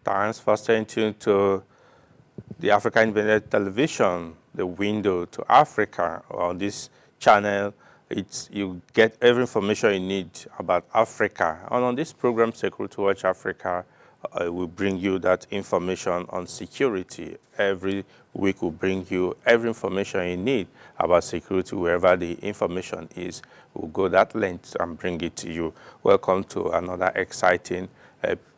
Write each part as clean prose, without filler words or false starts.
Thanks for staying tuned to the Africa Independent Television, the window to Africa. On this channel, you get every information you need about Africa. And on this program, Security Watch Africa, we bring you that information on security. Every week we bring you every information you need about security. Wherever the information is, we'll go that length and bring it to you. Welcome to another exciting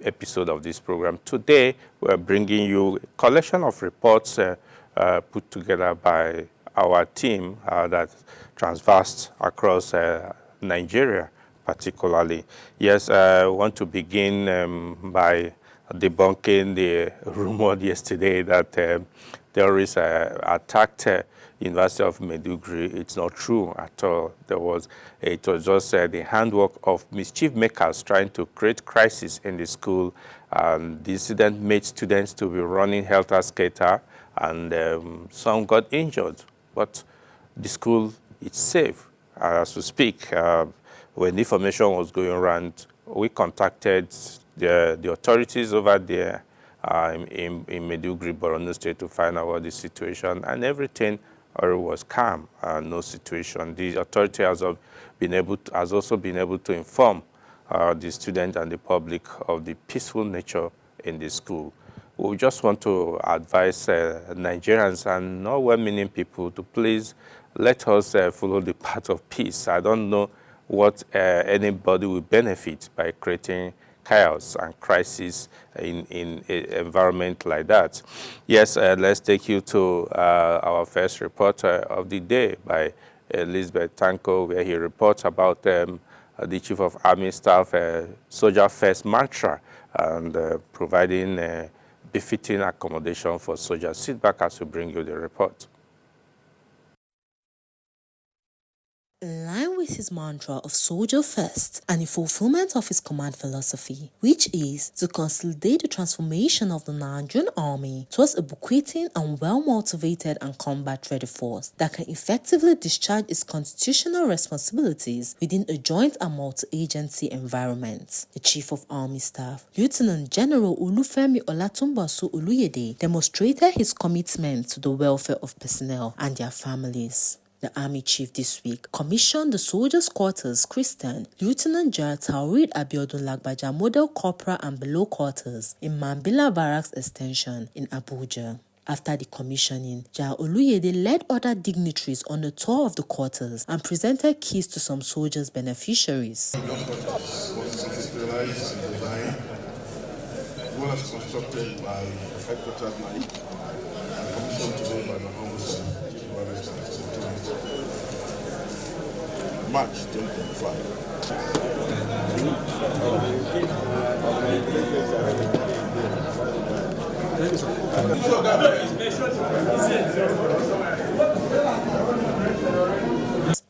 episode of this program. Today, we're bringing you a collection of reports put together by our team that transversed across Nigeria, particularly. Yes, I want to begin by debunking the rumor yesterday that terrorists attacked University of Maiduguri. It's not true at all. It was just the handwork of mischief makers trying to create crisis in the school. The incident made students to be running helter-skelter, and some got injured. But the school is safe as we speak. When the information was going around, we contacted the authorities over there in Maiduguri, Borno State, to find out what the situation, and everything was calm, no situation. The authority has also been able to inform the students and the public of the peaceful nature in the school. We just want to advise Nigerians and all well-meaning people to please let us follow the path of peace. I don't know what anybody will benefit by creating chaos and crisis in an environment like that. Yes, let's take you to our first report of the day by Elizabeth Tanko, where he reports about the Chief of Army Staff Soldier First mantra and providing befitting accommodation for soldiers. Sit back as we bring you the report. In line with his mantra of soldier first and in fulfillment of his command philosophy, which is to consolidate the transformation of the Nigerian army towards a bequeathing and well-motivated and combat-ready force that can effectively discharge its constitutional responsibilities within a joint and multi-agency environment. The Chief of Army Staff, Lieutenant General Olufemi Olatunbosun Oluyede, demonstrated his commitment to the welfare of personnel and their families. The Army Chief this week commissioned the Soldiers' Quarters Christian Lieutenant General Taurid Abiodun Lagbaja Model Corporal and Below Quarters in Mambila Barracks Extension in Abuja. After the commissioning, General Oluyede led other dignitaries on a tour of the quarters and presented keys to some soldiers' beneficiaries. Was constructed by Headquarters Mali and commissioned today by the Honorable March 2025.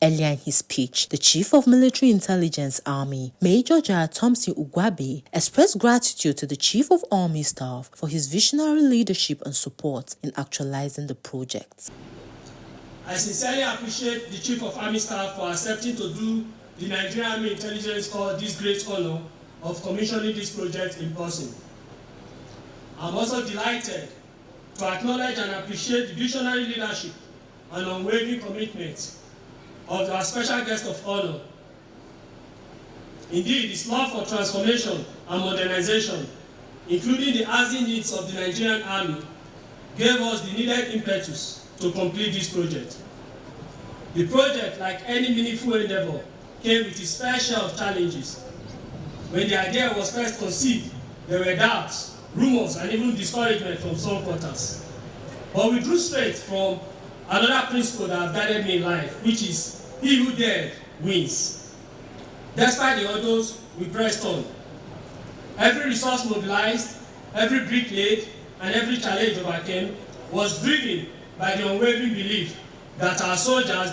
Earlier in his speech, the Chief of Military Intelligence Army, Major General Thompson Ugwabe, expressed gratitude to the Chief of Army Staff for his visionary leadership and support in actualizing the project. I sincerely appreciate the Chief of Army Staff for accepting to do the Nigerian Army Intelligence Corps this great honor of commissioning this project in person. I'm also delighted to acknowledge and appreciate the visionary leadership and unwavering commitment of our special guest of honor. Indeed, his love for transformation and modernization, including the housing needs of the Nigerian Army, gave us the needed impetus to complete this project. The project, like any meaningful endeavor, came with its fair share of challenges. When the idea was first conceived, there were doubts, rumors, and even discouragement from some quarters. But we drew straight from another principle that has guided me in life, which is he who dares wins. Despite the odds, we pressed on. Every resource mobilized, every brick laid, and every challenge overcame was driven by the unwavering belief that our soldiers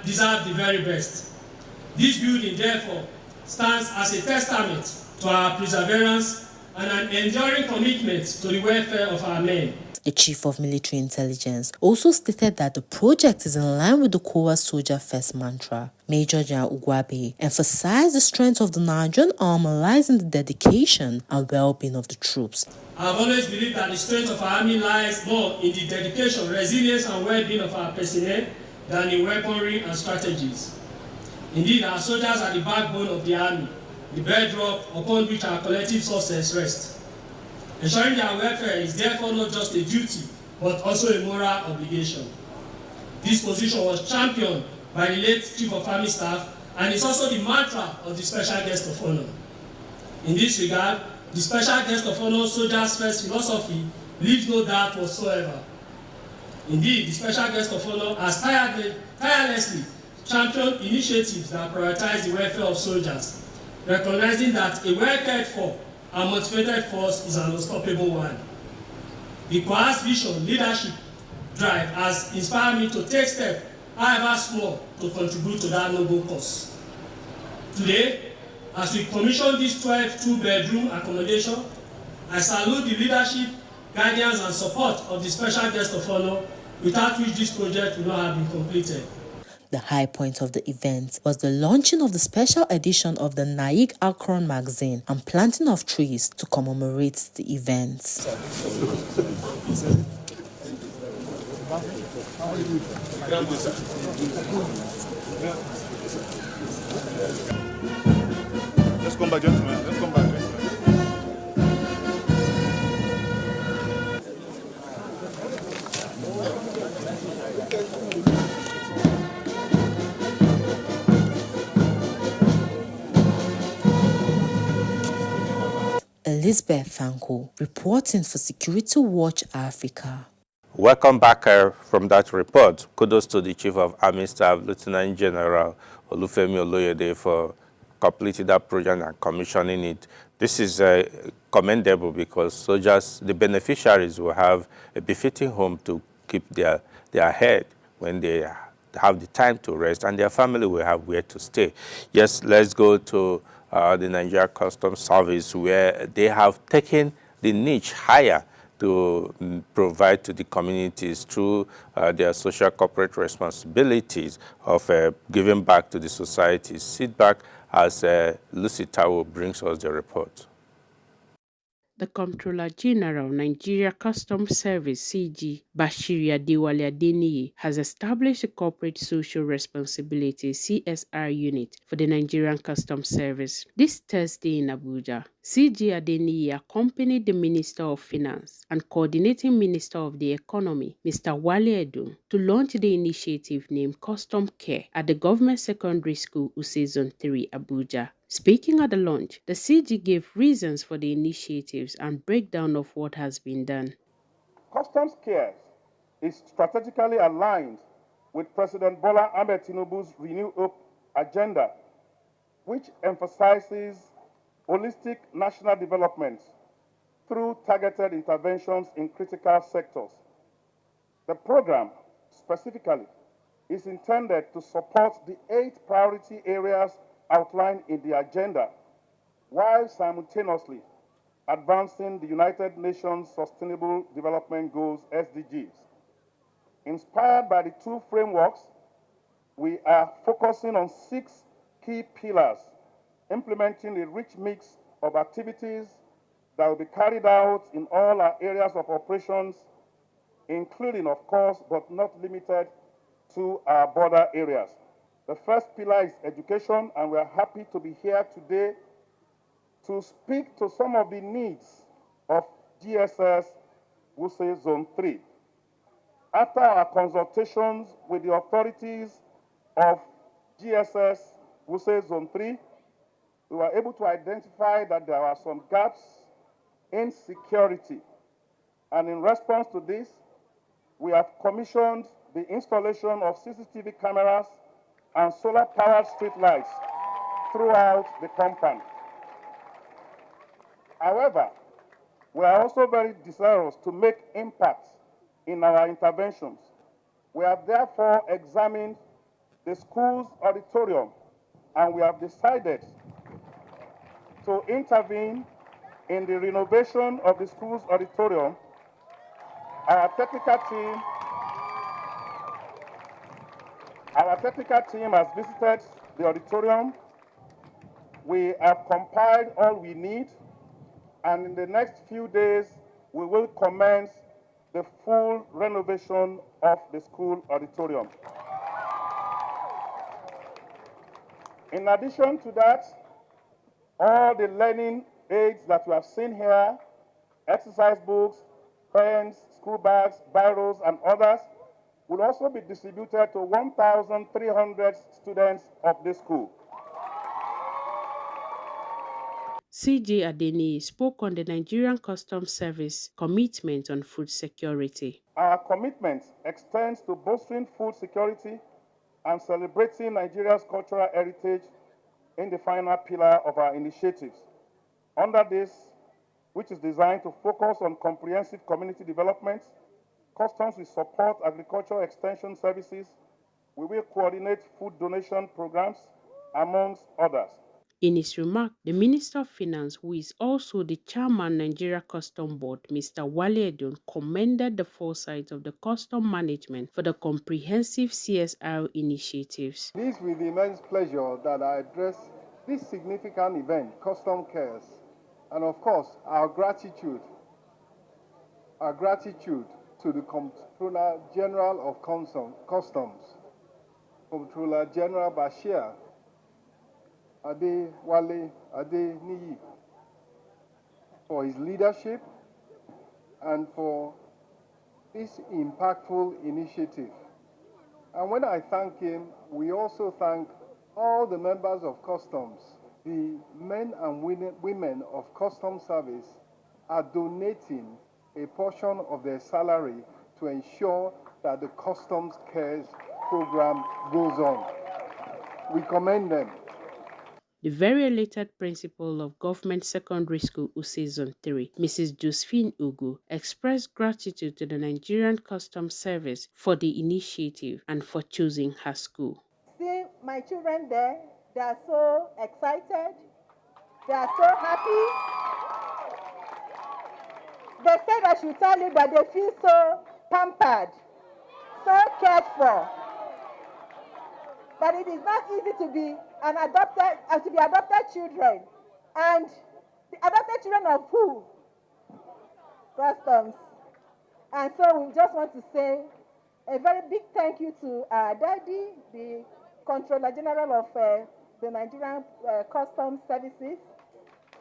deserve the very best. This building, therefore, stands as a testament to our perseverance and an enduring commitment to the welfare of our men. The Chief of Military Intelligence also stated that the project is in line with the COA Soldier First mantra. Major General Ugwabe emphasized the strength of the Nigerian army lies in the dedication and well-being of the troops. I have always believed that the strength of our army lies more in the dedication, resilience, and well-being of our personnel than in weaponry and strategies. Indeed, our soldiers are the backbone of the army, the bedrock upon which our collective success rests. Ensuring their welfare is therefore not just a duty, but also a moral obligation. This position was championed by the late Chief of Army Staff and is also the mantra of the Special Guest of Honor. In this regard, the Special Guest of Honor Soldiers First philosophy leaves no doubt whatsoever. Indeed, the Special Guest of Honor has tirelessly championed initiatives that prioritize the welfare of soldiers, recognizing that a well-cared for and motivated force is an unstoppable one. The Kwa's vision, leadership, drive has inspired me to take steps, however small, to contribute to that noble cause. Today, as we commission this 12 two-bedroom accommodation, I salute the leadership, guidance, and support of the Special Guest of Honor, without which this project would not have been completed. The high point of the event was the launching of the special edition of the Naik Akron magazine and planting of trees to commemorate the event. Let's come back, gentlemen. Let's come back, gentlemen. Elizabeth Fanko, reporting for Security Watch Africa. Welcome back from that report. Kudos to the Chief of Army Staff, Lieutenant General Olufemi Oloyede, for completing that project and commissioning it. This is commendable because soldiers, the beneficiaries, will have a befitting home to keep their head when they have the time to rest, and their family will have where to stay. Yes, let's go to the Nigeria Customs Service, where they have taken the niche higher to provide to the communities through their social corporate responsibilities of giving back to the society. Sit back as Lucy Tawo brings us the report. The Comptroller General, Nigeria Customs Service (CG), Bashiri Adewale Adeniyi, has established a Corporate Social Responsibility (CSR) unit for the Nigerian Customs Service. This Thursday in Abuja, CG Adeniyi accompanied the Minister of Finance and Coordinating Minister of the Economy, Mr. Wale Edun, to launch the initiative named Custom Care at the Government Secondary School, Use Zone 3, Abuja. Speaking at the launch, the CG gave reasons for the initiatives and breakdown of what has been done. Customs Care is strategically aligned with President Bola Ahmed Tinubu's Renew Hope agenda, which emphasizes holistic national development through targeted interventions in critical sectors. The program, specifically, is intended to support the 8 priority areas outlined in the agenda, while simultaneously advancing the United Nations Sustainable Development Goals, SDGs. Inspired by the 2 frameworks, we are focusing on 6 key pillars, implementing a rich mix of activities that will be carried out in all our areas of operations, including, of course, but not limited to our border areas. The first pillar is education, and we are happy to be here today to speak to some of the needs of GSS Wuse Zone 3. After our consultations with the authorities of GSS Wuse Zone 3, we were able to identify that there are some gaps in security. And in response to this, we have commissioned the installation of CCTV cameras and solar-powered streetlights throughout the compound. However, we are also very desirous to make impact in our interventions. We have therefore examined the school's auditorium, and we have decided to intervene in the renovation of the school's auditorium Our technical team has visited the auditorium. We have compiled all we need, and in the next few days, we will commence the full renovation of the school auditorium. In addition to that, all the learning aids that you have seen here, exercise books, pens, school bags, biros, and others, will also be distributed to 1,300 students of this school. CJ Adeniyi spoke on the Nigerian Customs Service commitment on food security. Our commitment extends to bolstering food security and celebrating Nigeria's cultural heritage in the final pillar of our initiatives. Under this, which is designed to focus on comprehensive community development, Customs will support agricultural extension services. We will coordinate food donation programs, amongst others. In his remark, the Minister of Finance, who is also the chairman Nigeria Custom Board, Mr. Wale Edun, commended the foresight of the custom management for the comprehensive CSR initiatives. It is with immense pleasure that I address this significant event, Custom Cares, and of course, our gratitude to the Comptroller General of Customs, Comptroller General Bashir Adewale Adeniyi, for his leadership and for this impactful initiative. And when I thank him, we also thank all the members of Customs. The men and women of Customs Service are donating a portion of their salary to ensure that the Customs Cares program goes on. We commend them. The very elated principal of Government Secondary School Use Zone 3, Mrs. Josephine Ugu, expressed gratitude to the Nigerian Customs Service for the initiative and for choosing her school. See my children there, they are so excited, they are so happy. They said I should tell you that they feel so pampered, so cared for. But it is not easy to be adopted children. And the adopted children of who? Customs. And so we just want to say a very big thank you to our daddy, the Comptroller General of the Nigerian Customs Services.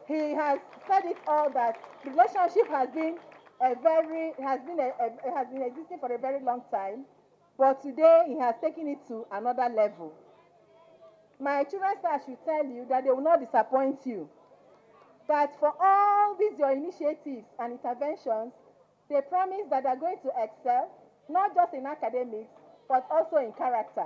He has said it all that the relationship has been existing for a very long time. But today, he has taken it to another level. My children, I should tell you that they will not disappoint you. That for all these your initiatives and interventions, they promise that they are going to excel, not just in academics, but also in character.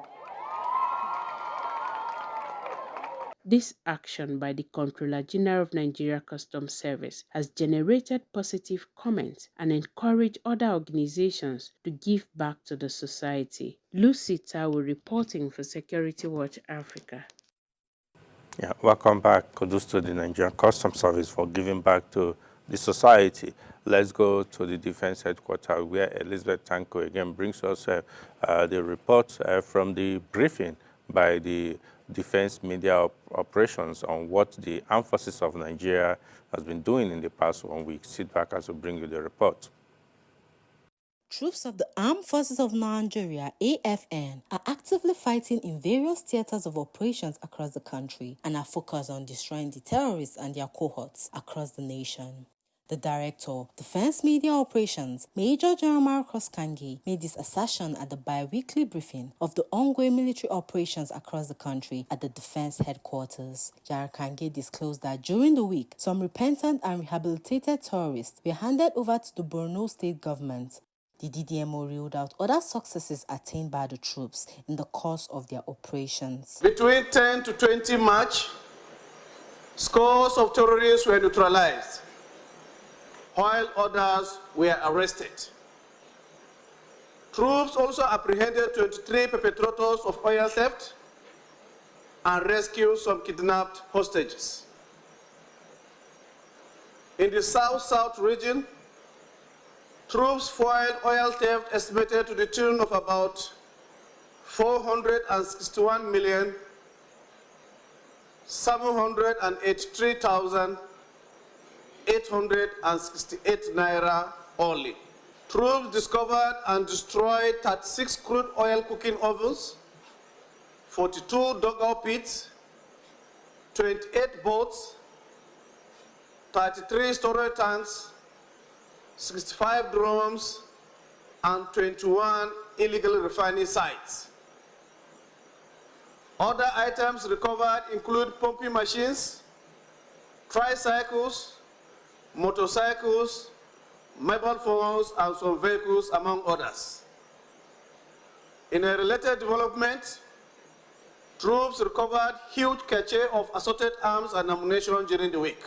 This action by the Comptroller General of Nigeria Customs Service has generated positive comments and encouraged other organizations to give back to the society. Lucy Tawu reporting for Security Watch Africa. Yeah, welcome back. Kudos to the Nigerian Customs Service for giving back to the society. Let's go to the Defense Headquarters, where Elizabeth Tanko again brings us the report from the briefing by the Defense Media Operations on what the Armed Forces of Nigeria has been doing in the past 1 week. Sit back as we bring you the report. Troops of the Armed Forces of Nigeria, AFN, are actively fighting in various theaters of operations across the country and are focused on destroying the terrorists and their cohorts across the nation. The Director, Defense Media Operations, Major General Marcus Kangi, made this assertion at the bi-weekly briefing of the ongoing military operations across the country at the Defense Headquarters. General Kangi disclosed that during the week, some repentant and rehabilitated terrorists were handed over to the Borno State government. The DDMO ruled out other successes attained by the troops in the course of their operations. Between 10 to 20 March, scores of terrorists were neutralized, while others were arrested. Troops also apprehended 23 perpetrators of oil theft and rescued some kidnapped hostages. In the South-South region, Troops foiled oil theft estimated to the tune of about 461,783,868 naira only. Troops discovered and destroyed 36 crude oil cooking ovens, 42 dugout pits, 28 boats, 33 storage tanks, 65 drums, and 21 illegal refining sites. Other items recovered include pumping machines, tricycles, motorcycles, mobile phones, and some vehicles, among others. In a related development, troops recovered huge cache of assorted arms and ammunition during the week.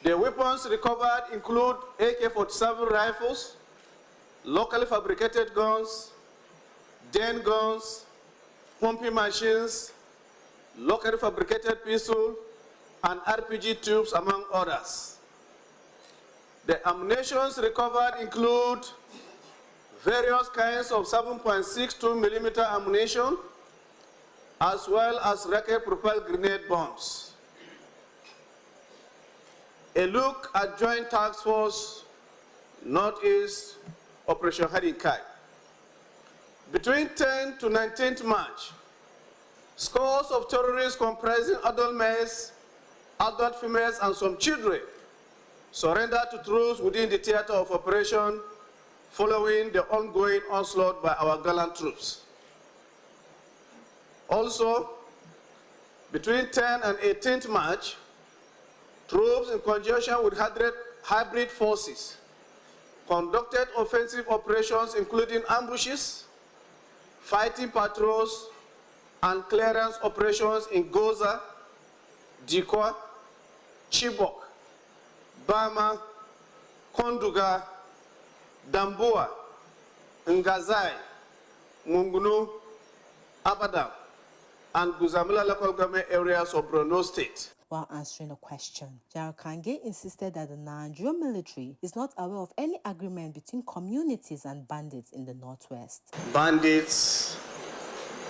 The weapons recovered include AK-47 rifles, locally fabricated guns, den guns, pumping machines, locally fabricated pistols, and RPG tubes, among others. The ammunitions recovered include various kinds of 7.62 millimeter ammunition, as well as rocket-propelled grenade bombs. A look at Joint Task Force Northeast Operation Hiding Kai. Between 10 to 19th March, scores of terrorists comprising adult males, adult females, and some children surrendered to troops within the theater of operation following the ongoing onslaught by our gallant troops. Also, between 10 and 18th March, troops in conjunction with hybrid forces conducted offensive operations including ambushes, fighting patrols, and clearance operations in Goza, Dikwa, Chibok, Bama, Konduga, Damboa, Ngazai, Mungunu, Abadam, and Guzamila local government areas of Borno State. While answering a question, General Kange insisted that the Nigerian military is not aware of any agreement between communities and bandits in the Northwest. Bandits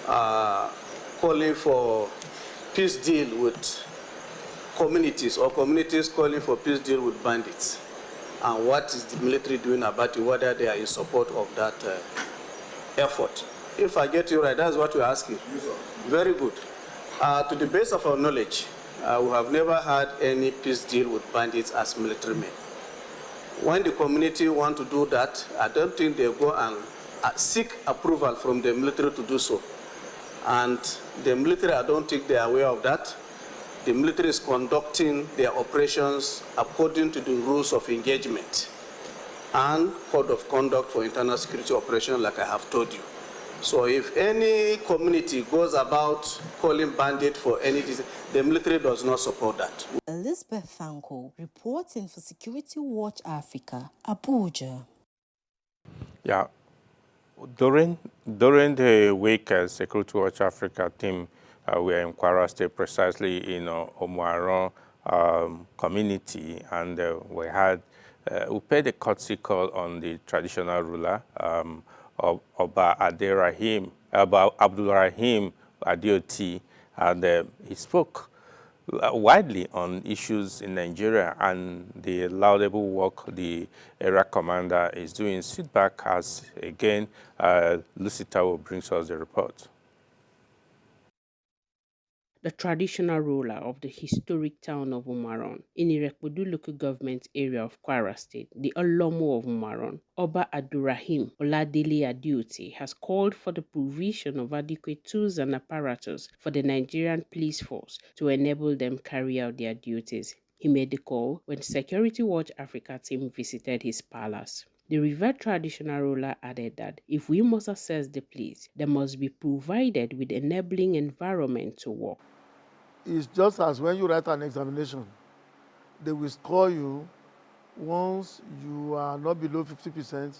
are calling for peace deal with communities, or communities calling for peace deal with bandits. And what is the military doing about it, whether they are in support of that effort? If I get you right, that's what we're asking. Very good. To the best of our knowledge, we have never had any peace deal with bandits as military men. When the community want to do that, I don't think they go and seek approval from the military to do so. And the military, I don't think they are aware of that. The military is conducting their operations according to the rules of engagement and code of conduct for internal security operations, like I have told you. So if any community goes about calling bandit for any reason, the military does not support that. Elizabeth Thanko, reporting for Security Watch Africa, Abuja. Yeah, during the week, Security Watch Africa team we are in Kwara State, precisely in Omuaran community, and we paid a courtesy call on the traditional ruler, Oba Abdulrahim Adeoti, and he spoke widely on issues in Nigeria and the laudable work the area commander is doing. Sit back as, again, Lucy Tawo brings us the report. The traditional ruler of the historic town of Umaron in Irekpodu local government area of Kwara State, the Olomo of Umaron, Oba Abdulrahim Oladele Adeoti, has called for the provision of adequate tools and apparatus for the Nigerian police force to enable them carry out their duties. He made the call when Security Watch Africa team visited his palace. The revered traditional ruler added that if we must access the police, they must be provided with enabling environment to work. It's just as when you write an examination, they will score you once you are not below 50%.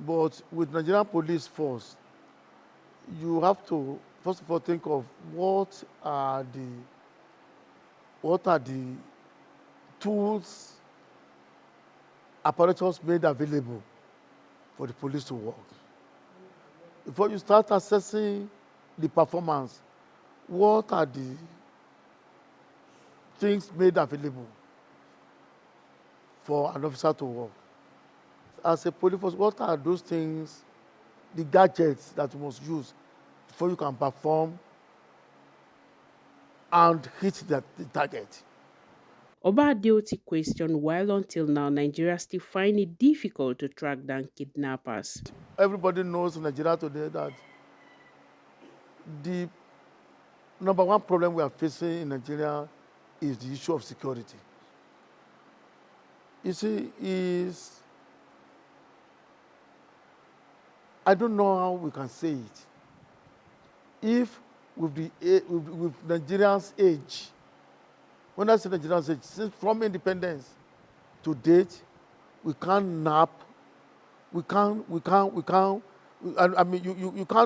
But with Nigerian police force, you have to first of all think of what are the tools apparatus made available for the police to work. Before you start assessing the performance, what are the things made available for an officer to work? As a police force, what are those things, the gadgets that you must use before you can perform and hit the target? Oba Adeoti questioned why until now Nigeria still find it difficult to track down kidnappers. Everybody knows in Nigeria today that the number one problem we are facing in Nigeria is the issue of security. You see, I don't know how we can say it. If with Nigerians' age, when I say Nigerians' age, since from independence to date, we can't nap, you can't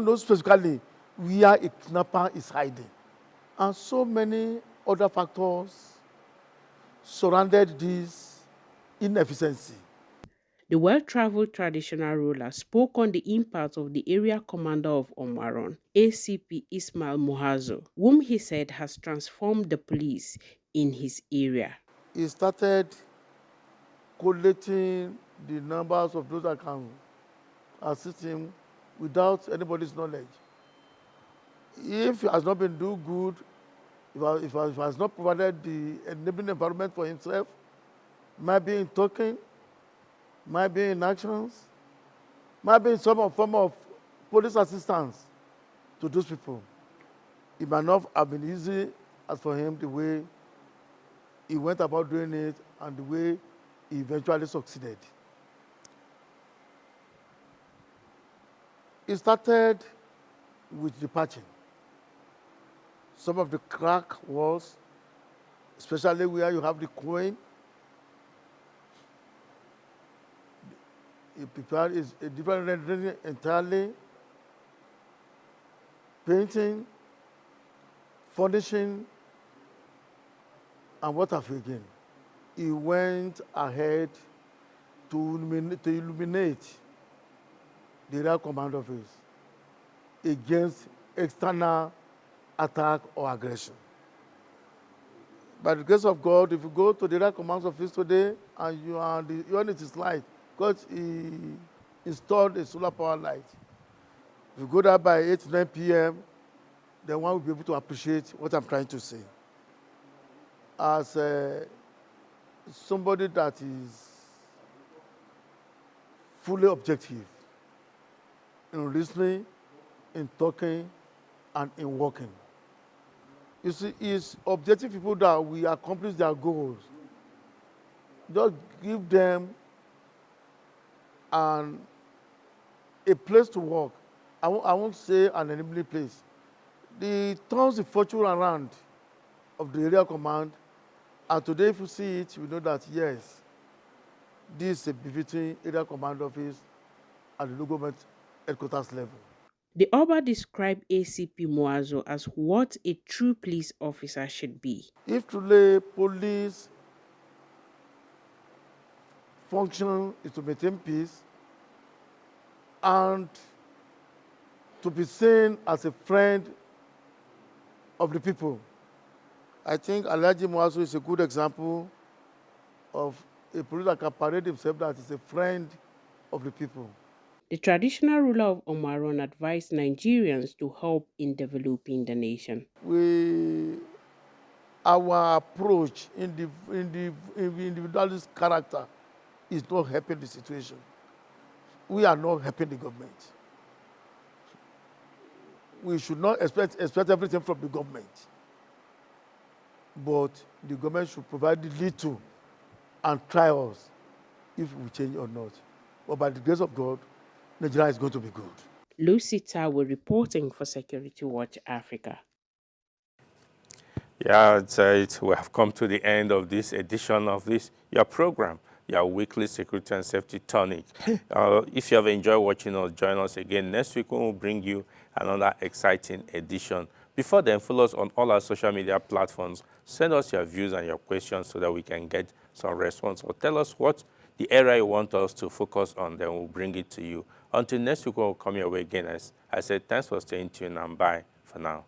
know specifically where a kidnapper is hiding. And so many other factors surrounded this inefficiency. The well-traveled traditional ruler spoke on the impact of the area commander of Omaron, ACP Ismail Muazu, whom he said has transformed the police in his area. He started collating the numbers of those that can assist him without anybody's knowledge. If he has not been doing good, if he has not provided the enabling environment for himself, might be in talking, might be in actions, might be in some form of police assistance to those people. It might not have been easy as for him the way he went about doing it and the way he eventually succeeded. It started with the patching. Some of the crack walls, especially where you have the coin, it is a different rendering entirely, painting, furnishing, and what have you again. He went ahead to illuminate the Area Command Office against external attack or aggression. By the grace of God, if you go to the Area Command Office today and the unit is light, because he installed a solar power light. If you go there by 8, 9 p.m., then one will be able to appreciate what I'm trying to say. As somebody that is fully objective in listening, in talking, and in working. You see, it's objective people that will accomplish their goals. Just give them a place to work. I won't say an enabling place. He turns the fortune around of the area command, and today if you see it, you know that yes, this is a befitting area command office at the local government headquarters level. The Oba described ACP Muazu as what a true police officer should be. If truly police function is to maintain peace and to be seen as a friend of the people, I think Alhaji Muazu is a good example of a police that can parade himself that is a friend of the people. The traditional ruler of Omaron advised Nigerians to help in developing the nation. Our approach in the individualist character is not helping the situation. We are not helping the government. We should not expect everything from the government. But the government should provide the little and try us if we change or not. But by the grace of God, Nigeria is going to be good. Lucy Tawo reporting for Security Watch Africa. Yeah, we have come to the end of this edition of your program, your weekly security and safety tonic. If you have enjoyed watching us, join us again next week when we'll bring you another exciting edition. Before then, follow us on all our social media platforms. Send us your views and your questions so that we can get some response, or tell us what the area you want us to focus on, then we'll bring it to you. Until next week, we'll come your way again. As I said, thanks for staying tuned and bye for now.